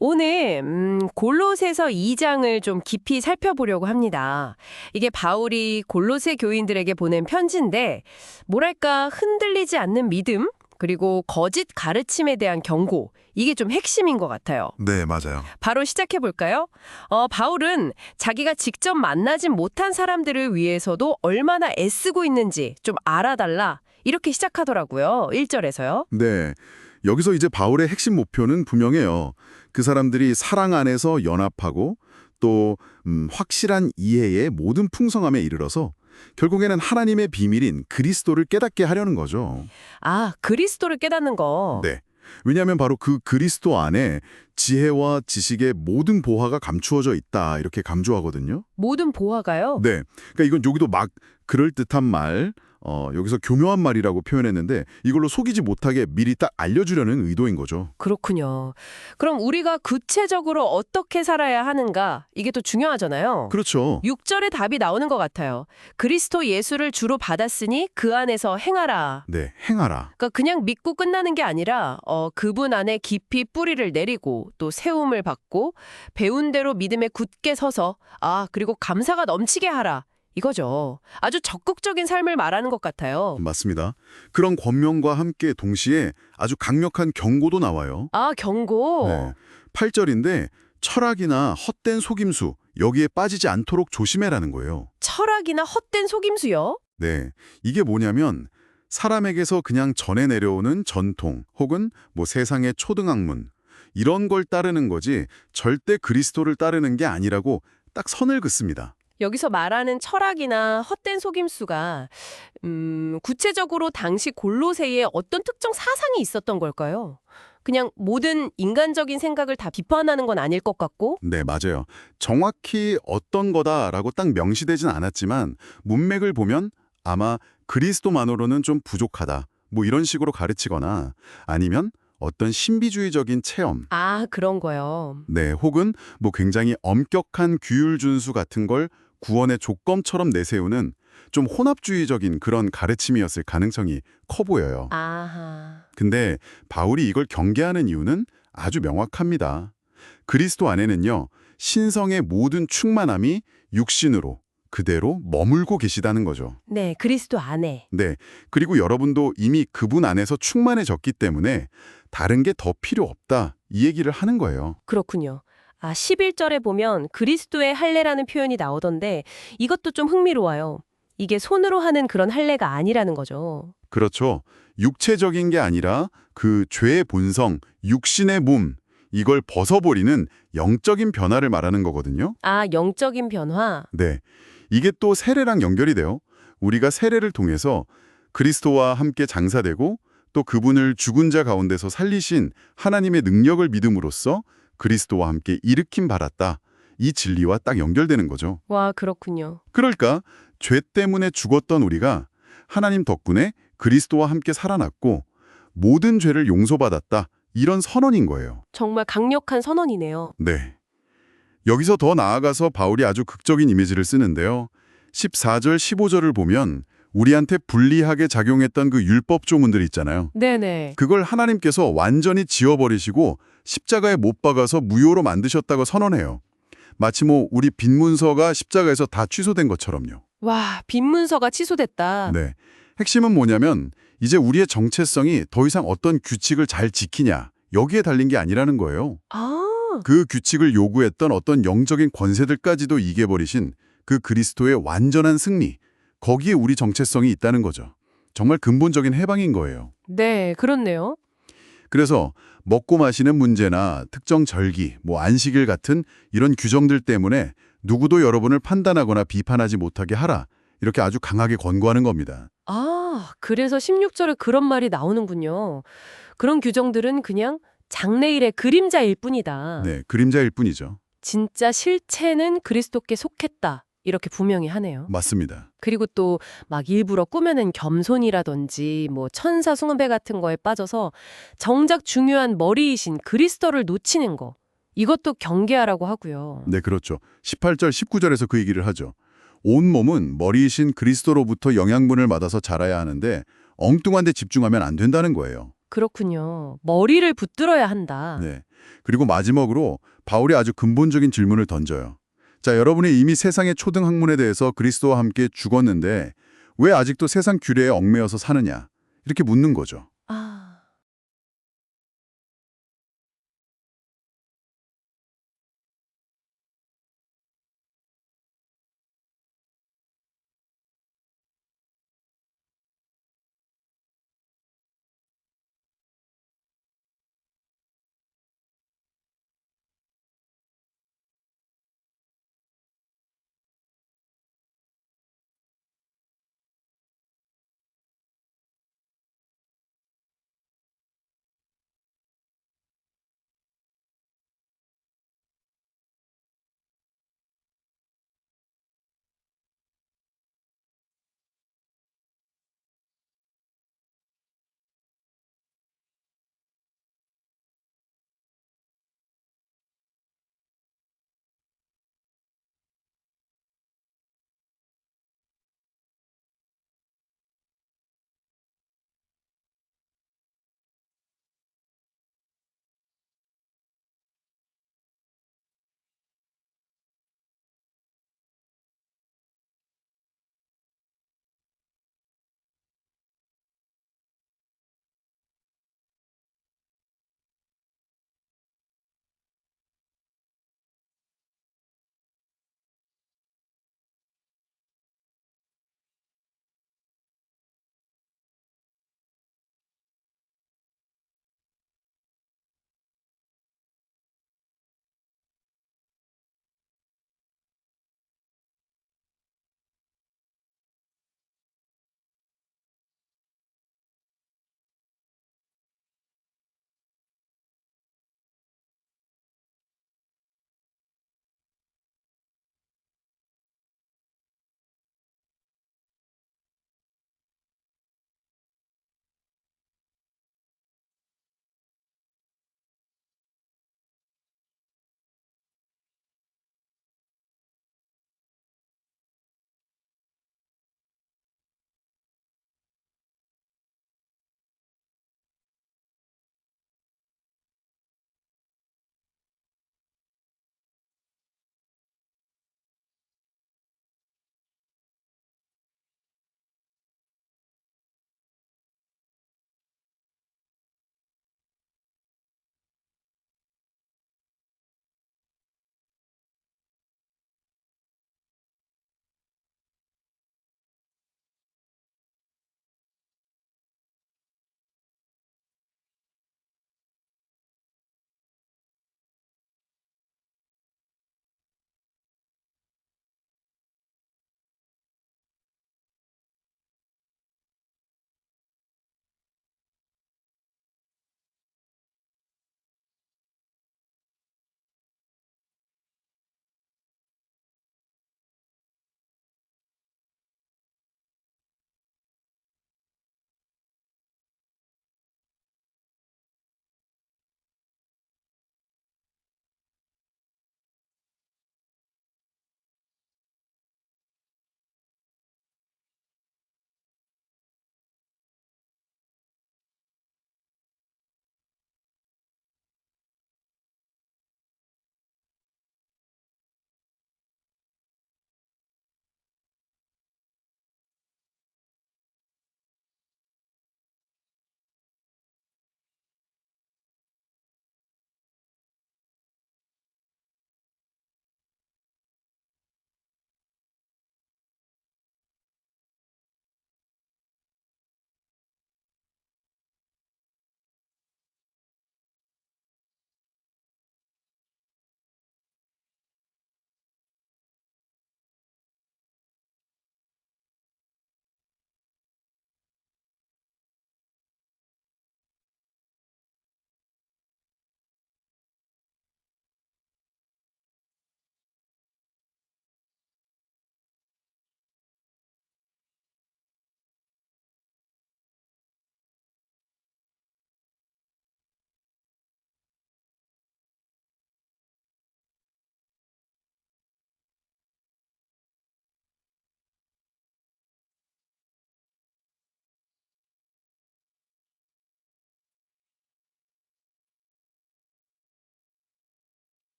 오늘 골로새서 2장을 좀 깊이 살펴보려고 합니다. 이게 바울이 골로새 교인들에게 보낸 편지인데 뭐랄까 흔들리지 않는 믿음 그리고 거짓 가르침에 대한 경고 이게 좀 핵심인 것 같아요. 네, 맞아요. 바로 시작해 볼까요? 바울은 자기가 직접 만나진 못한 사람들을 위해서도 얼마나 애쓰고 있는지 좀 알아달라 이렇게 시작하더라고요. 1절에서요. 네, 여기서 이제 바울의 핵심 목표는 분명해요. 그 사람들이 사랑 안에서 연합하고 또 확실한 이해의 모든 풍성함에 이르러서 결국에는 하나님의 비밀인 그리스도를 깨닫게 하려는 거죠. 아, 그리스도를 깨닫는 거. 네. 왜냐하면 바로 그 그리스도 안에 지혜와 지식의 모든 보화가 감추어져 있다 이렇게 강조하거든요. 모든 보화가요? 네. 그러니까 이건 여기도 막 그럴듯한 말, 여기서 교묘한 말이라고 표현했는데 이걸로 속이지 못하게 미리 딱 알려주려는 의도인 거죠. 그렇군요. 그럼 우리가 구체적으로 어떻게 살아야 하는가? 이게 또 중요하잖아요. 그렇죠. 6절에 답이 나오는 것 같아요. 그리스도 예수를 주로 받았으니 그 안에서 행하라. 네, 행하라. 그러니까 그냥 믿고 끝나는 게 아니라 그분 안에 깊이 뿌리를 내리고 또 세움을 받고 배운 대로 믿음에 굳게 서서 그리고 감사가 넘치게 하라. 이거죠. 아주 적극적인 삶을 말하는 것 같아요. 맞습니다. 그런 권면과 함께 동시에 아주 강력한 경고도 나와요. 아, 경고. 네. 8절인데 철학이나 헛된 속임수 여기에 빠지지 않도록 조심해라는 거예요. 철학이나 헛된 속임수요? 네. 이게 뭐냐면 사람에게서 그냥 전해 내려오는 전통 혹은 세상의 초등학문 이런 걸 따르는 거지 절대 그리스도를 따르는 게 아니라고 딱 선을 긋습니다. 여기서 말하는 철학이나 헛된 속임수가 구체적으로 당시 골로새에 어떤 특정 사상이 있었던 걸까요? 그냥 모든 인간적인 생각을 다 비판하는 건 아닐 것 같고. 네, 맞아요. 정확히 어떤 거다라고 딱 명시되진 않았지만 문맥을 보면 아마 그리스도만으로는 좀 부족하다. 이런 식으로 가르치거나 아니면 어떤 신비주의적인 체험. 아, 그런 거요. 네, 혹은 굉장히 엄격한 규율 준수 같은 걸 구원의 조건처럼 내세우는 좀 혼합주의적인 그런 가르침이었을 가능성이 커 보여요. 아하. 근데 바울이 이걸 경계하는 이유는 아주 명확합니다. 그리스도 안에는요, 신성의 모든 충만함이 육신으로 그대로 머물고 계시다는 거죠. 네, 그리스도 안에. 네, 그리고 여러분도 이미 그분 안에서 충만해졌기 때문에 다른 게 더 필요 없다 이 얘기를 하는 거예요. 그렇군요. 11절에 보면 그리스도의 할례라는 표현이 나오던데 이것도 좀 흥미로워요. 이게 손으로 하는 그런 할례가 아니라는 거죠. 그렇죠. 육체적인 게 아니라 그 죄의 본성, 육신의 몸, 이걸 벗어버리는 영적인 변화를 말하는 거거든요. 아, 영적인 변화? 네, 이게 또 세례랑 연결이 돼요. 우리가 세례를 통해서 그리스도와 함께 장사되고 또 그분을 죽은 자 가운데서 살리신 하나님의 능력을 믿음으로써 그리스도와 함께 일으킴 받았다. 이 진리와 딱 연결되는 거죠. 와, 그렇군요. 그러니까 죄 때문에 죽었던 우리가 하나님 덕분에 그리스도와 함께 살아났고 모든 죄를 용서받았다. 이런 선언인 거예요. 정말 강력한 선언이네요. 네. 여기서 더 나아가서 바울이 아주 극적인 이미지를 쓰는데요. 14절, 15절을 보면 우리한테 불리하게 작용했던 그 율법 조문들 있잖아요. 네네. 그걸 하나님께서 완전히 지워버리시고 십자가에 못 박아서 무효로 만드셨다고 선언해요. 마치 우리 빈문서가 십자가에서 다 취소된 것처럼요. 와, 빈문서가 취소됐다. 네. 핵심은 뭐냐면 이제 우리의 정체성이 더 이상 어떤 규칙을 잘 지키냐 여기에 달린 게 아니라는 거예요. 아, 그 규칙을 요구했던 어떤 영적인 권세들까지도 이겨버리신 그 그리스도의 완전한 승리, 거기에 우리 정체성이 있다는 거죠. 정말 근본적인 해방인 거예요. 네, 그렇네요. 그래서 먹고 마시는 문제나 특정 절기, 안식일 같은 이런 규정들 때문에 누구도 여러분을 판단하거나 비판하지 못하게 하라. 이렇게 아주 강하게 권고하는 겁니다. 아, 그래서 16절에 그런 말이 나오는군요. 그런 규정들은 그냥 장래일의 그림자일 뿐이다. 네, 그림자일 뿐이죠. 진짜 실체는 그리스도께 속했다. 이렇게 분명히 하네요. 맞습니다. 그리고 또 막 일부러 꾸며낸 겸손이라든지 천사 숭배 같은 거에 빠져서 정작 중요한 머리이신 그리스도를 놓치는 거. 이것도 경계하라고 하고요. 네, 그렇죠. 18절, 19절에서 그 얘기를 하죠. 온 몸은 머리이신 그리스도로부터 영양분을 받아서 자라야 하는데 엉뚱한 데 집중하면 안 된다는 거예요. 그렇군요. 머리를 붙들어야 한다. 네. 그리고 마지막으로 바울이 아주 근본적인 질문을 던져요. 자, 여러분이 이미 세상의 초등 학문에 대해서 그리스도와 함께 죽었는데 왜 아직도 세상 규례에 얽매여서 사느냐? 이렇게 묻는 거죠. 아.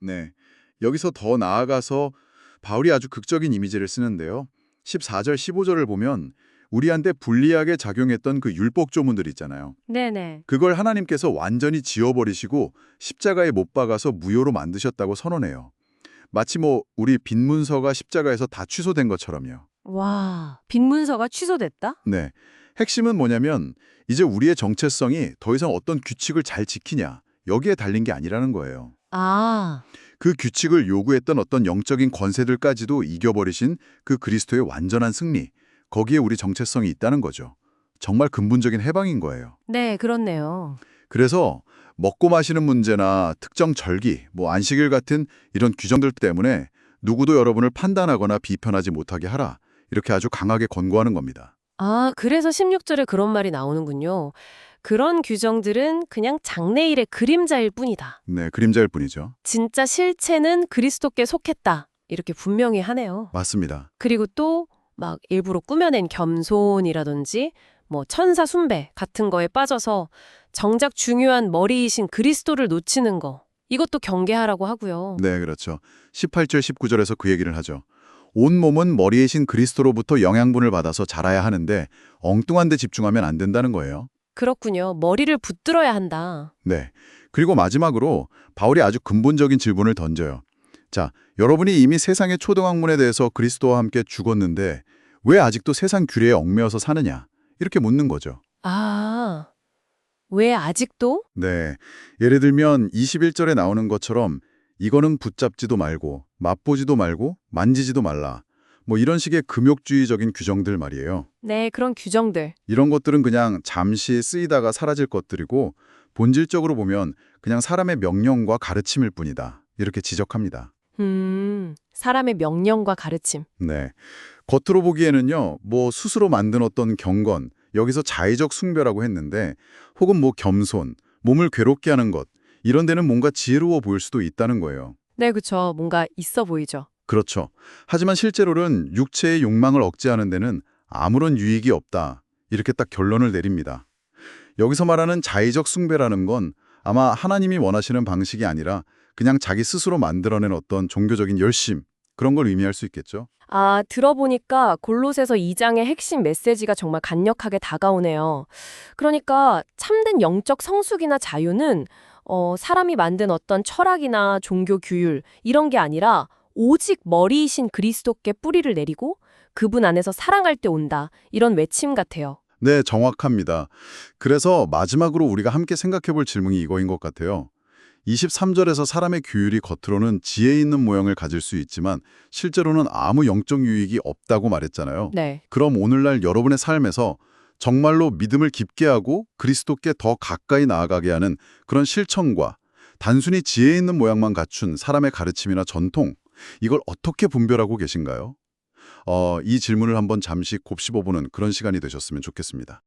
네. 여기서 더 나아가서 바울이 아주 극적인 이미지를 쓰는데요. 14절, 15절을 보면 우리한테 불리하게 작용했던 그 율법 조문들 있잖아요. 네네. 그걸 하나님께서 완전히 지워버리시고 십자가에 못 박아서 무효로 만드셨다고 선언해요. 마치 우리 빈 문서가 십자가에서 다 취소된 것처럼요. 와, 빈 문서가 취소됐다? 네. 핵심은 뭐냐면 이제 우리의 정체성이 더 이상 어떤 규칙을 잘 지키냐 여기에 달린 게 아니라는 거예요. 아, 그 규칙을 요구했던 어떤 영적인 권세들까지도 이겨버리신 그 그리스도의 완전한 승리, 거기에 우리 정체성이 있다는 거죠. 정말 근본적인 해방인 거예요. 네, 그렇네요. 그래서 먹고 마시는 문제나 특정 절기, 안식일 같은 이런 규정들 때문에 누구도 여러분을 판단하거나 비판하지 못하게 하라. 이렇게 아주 강하게 권고하는 겁니다. 아, 그래서 16절에 그런 말이 나오는군요. 그런 규정들은 그냥 장래일의 그림자일 뿐이다. 네, 그림자일 뿐이죠. 진짜 실체는 그리스도께 속했다. 이렇게 분명히 하네요. 맞습니다. 그리고 또 막 일부러 꾸며낸 겸손이라든지 천사 숭배 같은 거에 빠져서 정작 중요한 머리이신 그리스도를 놓치는 거. 이것도 경계하라고 하고요. 네, 그렇죠. 18절, 19절에서 그 얘기를 하죠. 온 몸은 머리이신 그리스도로부터 영양분을 받아서 자라야 하는데 엉뚱한 데 집중하면 안 된다는 거예요. 그렇군요. 머리를 붙들어야 한다. 네. 그리고 마지막으로 바울이 아주 근본적인 질문을 던져요. 자, 여러분이 이미 세상의 초등학문에 대해서 그리스도와 함께 죽었는데 왜 아직도 세상 규례에 얽매여서 사느냐? 이렇게 묻는 거죠. 아, 왜 아직도? 네. 예를 들면 21절에 나오는 것처럼 이거는 붙잡지도 말고 맛보지도 말고 만지지도 말라. 이런 식의 금욕주의적인 규정들 말이에요. 네, 그런 규정들. 이런 것들은 그냥 잠시 쓰이다가 사라질 것들이고 본질적으로 보면 그냥 사람의 명령과 가르침일 뿐이다. 이렇게 지적합니다. 사람의 명령과 가르침. 네. 겉으로 보기에는요, 스스로 만든 어떤 경건, 여기서 자의적 숭배라고 했는데, 혹은 겸손, 몸을 괴롭게 하는 것, 이런 데는 뭔가 지혜로워 보일 수도 있다는 거예요. 네, 그쵸. 뭔가 있어 보이죠. 그렇죠. 하지만 실제로는 육체의 욕망을 억제하는 데는 아무런 유익이 없다. 이렇게 딱 결론을 내립니다. 여기서 말하는 자의적 숭배라는 건 아마 하나님이 원하시는 방식이 아니라 그냥 자기 스스로 만들어낸 어떤 종교적인 열심, 그런 걸 의미할 수 있겠죠. 아, 들어보니까 골로새서 2장의 핵심 메시지가 정말 간략하게 다가오네요. 그러니까 참된 영적 성숙이나 자유는 사람이 만든 어떤 철학이나 종교 규율 이런 게 아니라 오직 머리이신 그리스도께 뿌리를 내리고 그분 안에서 살아갈 때 온다. 이런 외침 같아요. 네, 정확합니다. 그래서 마지막으로 우리가 함께 생각해 볼 질문이 이거인 것 같아요. 23절에서 사람의 규율이 겉으로는 지혜 있는 모양을 가질 수 있지만 실제로는 아무 영적 유익이 없다고 말했잖아요. 네. 그럼 오늘날 여러분의 삶에서 정말로 믿음을 깊게 하고 그리스도께 더 가까이 나아가게 하는 그런 실천과 단순히 지혜 있는 모양만 갖춘 사람의 가르침이나 전통, 이걸 어떻게 분별하고 계신가요? 이 질문을 한번 잠시 곱씹어보는 그런 시간이 되셨으면 좋겠습니다.